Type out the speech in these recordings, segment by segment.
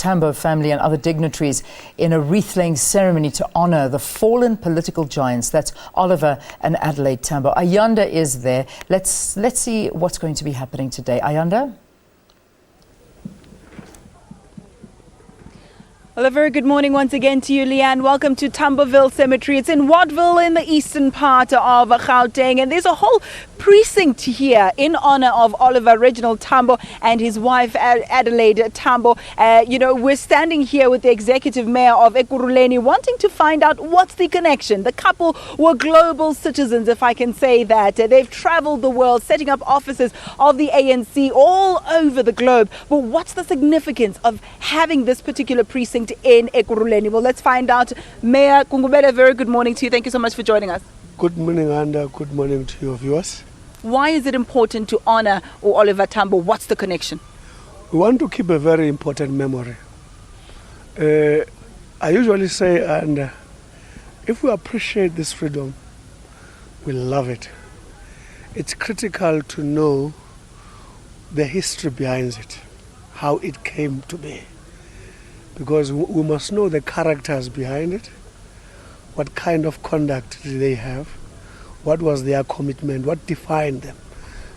Tambo family and other dignitaries in a wreath-laying ceremony to honour the fallen political giants. That's Oliver and Adelaide Tambo. Ayanda is there. Let's see what's going to be happening today. Ayanda? Well, a very good morning once again to you, Leanne. Welcome to Tamboville Cemetery. It's in Wattville in the eastern part of Gauteng, and there's a whole precinct here in honor of Oliver Reginald Tambo and his wife Adelaide Tambo. We're standing here with the executive mayor of Ekurhuleni, wanting to find out what's the connection. The couple were global citizens, if I can say that. They've traveled the world, setting up offices of the ANC all over the globe. But what's the significance of having this particular precinct in Ekurhuleni? Well, let's find out. Mayor Gungubele, very good morning to you. Thank you so much for joining us. Good morning, and good morning to your viewers. Why is it important to honor Oliver Tambo? What's the connection? We want to keep a very important memory. I usually say, and if we appreciate this freedom, we love it. It's critical to know the history behind it, how it came to be. Because we must know the characters behind it, what kind of conduct did they have, what was their commitment, what defined them,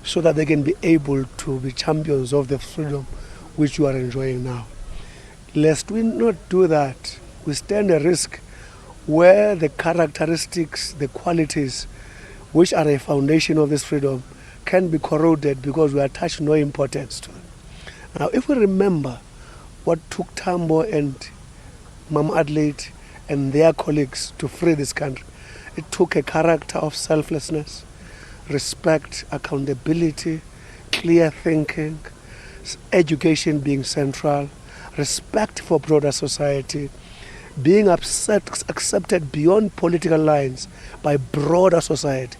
so that they can be able to be champions of the freedom which you are enjoying now. Lest we not do that, we stand a risk where the characteristics, the qualities which are a foundation of this freedom can be corroded because we attach no importance to it. Now, if we remember what took Tambo and Mam Adelaide and their colleagues to free this country, it took a character of selflessness, respect, accountability, clear thinking, education being central, respect for broader society, being accepted beyond political lines by broader society.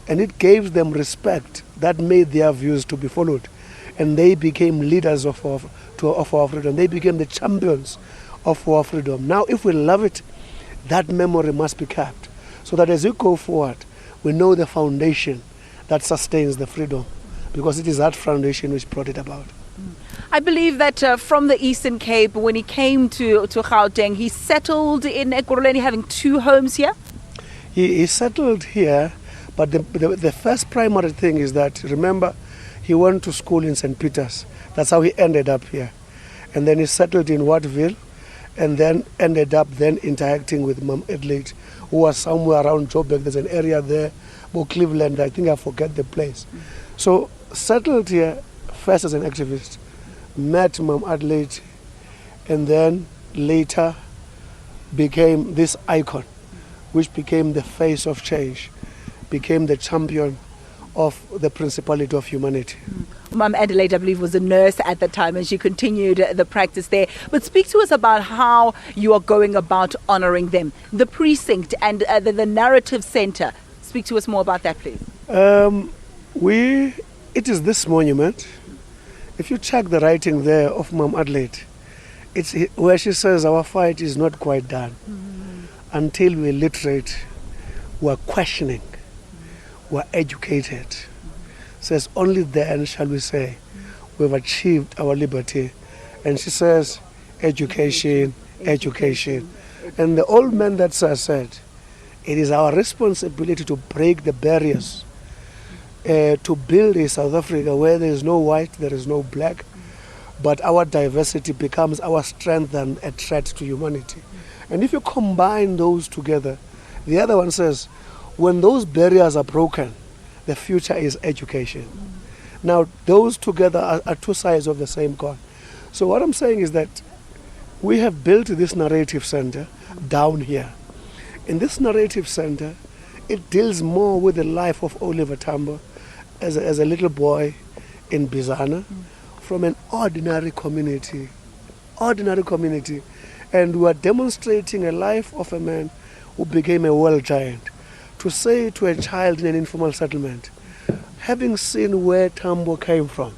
And it gave them respect that made their views to be followed. And they became leaders of our freedom. They became the champions of our freedom. Now, if we love it, that memory must be kept, so that as we go forward, we know the foundation that sustains the freedom, because it is that foundation which brought it about. I believe that from the Eastern Cape, when he came to Gauteng, he settled in Ekurhuleni, having two homes here? He settled here, but the first primary thing is that, remember, he went to school in St. Peter's. That's how he ended up here. And then he settled in Wattville, and then ended up interacting with Mam Adelaide, who was somewhere around Joburg. There's an area there, or Cleveland, I think I forget the place. So settled here first as an activist, met Mam Adelaide, and then later became this icon, which became the face of change, became the champion of the principality of humanity. Mam Adelaide, I believe, was a nurse at the time, and she continued the practice there. But speak to us about how you are going about honouring them. The precinct and the narrative centre. Speak to us more about that, please. It is this monument. If you check the writing there of Mam Adelaide, it's where she says our fight is not quite done. Until we're literate, we're questioning, we're educated. Says only then shall we say we've achieved our liberty. And she says education, education. And the old man that said, it is our responsibility to break the barriers, to build a South Africa where there is no white, there is no black, but our diversity becomes our strength and a threat to humanity. And if you combine those together, the other one says, when those barriers are broken, the future is education. Now, those together are two sides of the same coin. So what I'm saying is that we have built this narrative center down here. In this narrative center, it deals more with the life of Oliver Tambo as a little boy in Bizana, from an ordinary community. And we are demonstrating a life of a man who became a world giant. To say to a child in an informal settlement, having seen where Tambo came from,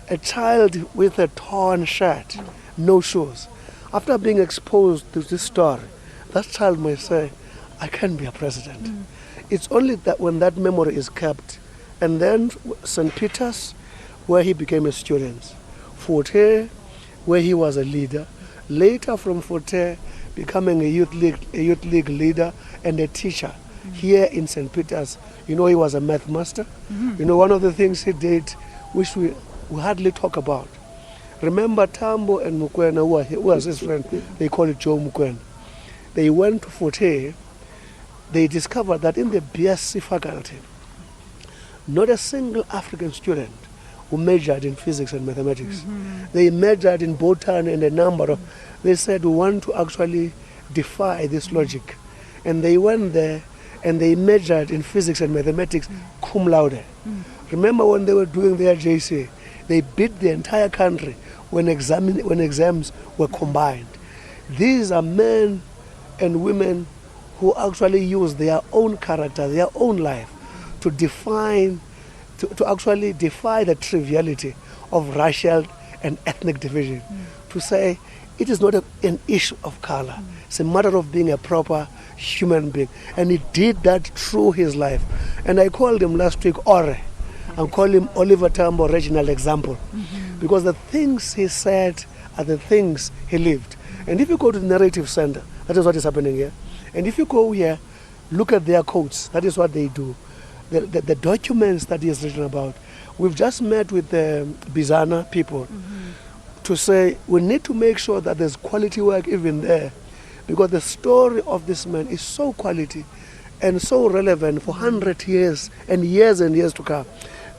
a child with a torn shirt, no shoes, after being exposed to this story, that child might say, I can be a president. It's only that when that memory is kept. And then St. Peter's, where he became a student. Fort Hare, where he was a leader. Later from Fort Hare, becoming a youth league leader and a teacher here in St. Peter's. You know, he was a math master. You know, one of the things he did, which we hardly talk about. Remember Tambo and Mukwena, who was his friend, they call it Joe Mukwena. They went to Fort Hare. They discovered that in the BSc faculty, not a single African student who majored in physics and mathematics. They majored in botany and a number of, they said, we want to actually defy this logic. And they went there and they majored in physics and mathematics cum laude. Remember when they were doing their JC, they beat the entire country when exams were combined. These are men and women who actually use their own character, their own life to actually defy the triviality of racial and ethnic division. To say it is not an issue of color, it's a matter of being a proper human being. And he did that through his life. And I called him last week Ore. I call him Oliver Tambo Regional Example. Because the things he said are the things he lived. And if you go to the Narrative Center, that is what is happening here. And if you go here, look at their codes, that is what they do. The documents that he has written about. We've just met with the Bizana people to say we need to make sure that there's quality work even there. Because the story of this man is so quality and so relevant for 100 years and years to come,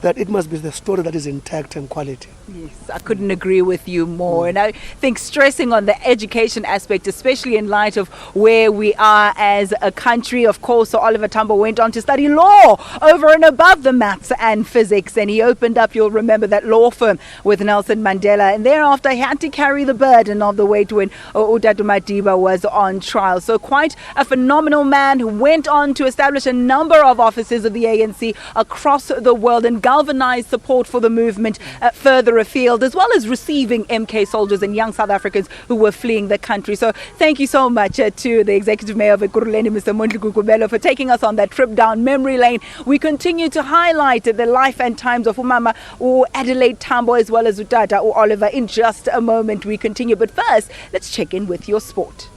that it must be the story that is intact and quality. Yes, I couldn't agree with you more. And I think stressing on the education aspect, especially in light of where we are as a country. Of course, so Oliver Tambo went on to study law over and above the maths and physics. And he opened up, you'll remember, that law firm with Nelson Mandela. And thereafter, he had to carry the burden of the weight when Udadu Madiba was on trial. So quite a phenomenal man who went on to establish a number of offices of the ANC across the world and galvanized support for the movement further afield, as well as receiving MK soldiers and young South Africans who were fleeing the country. So thank you so much to the Executive Mayor of Ekurhuleni, Mr. Mondli Gungubele, for taking us on that trip down memory lane. We continue to highlight the life and times of Umama or Adelaide Tambo as well as Utata or Oliver in just a moment. We continue, but first, let's check in with your sport.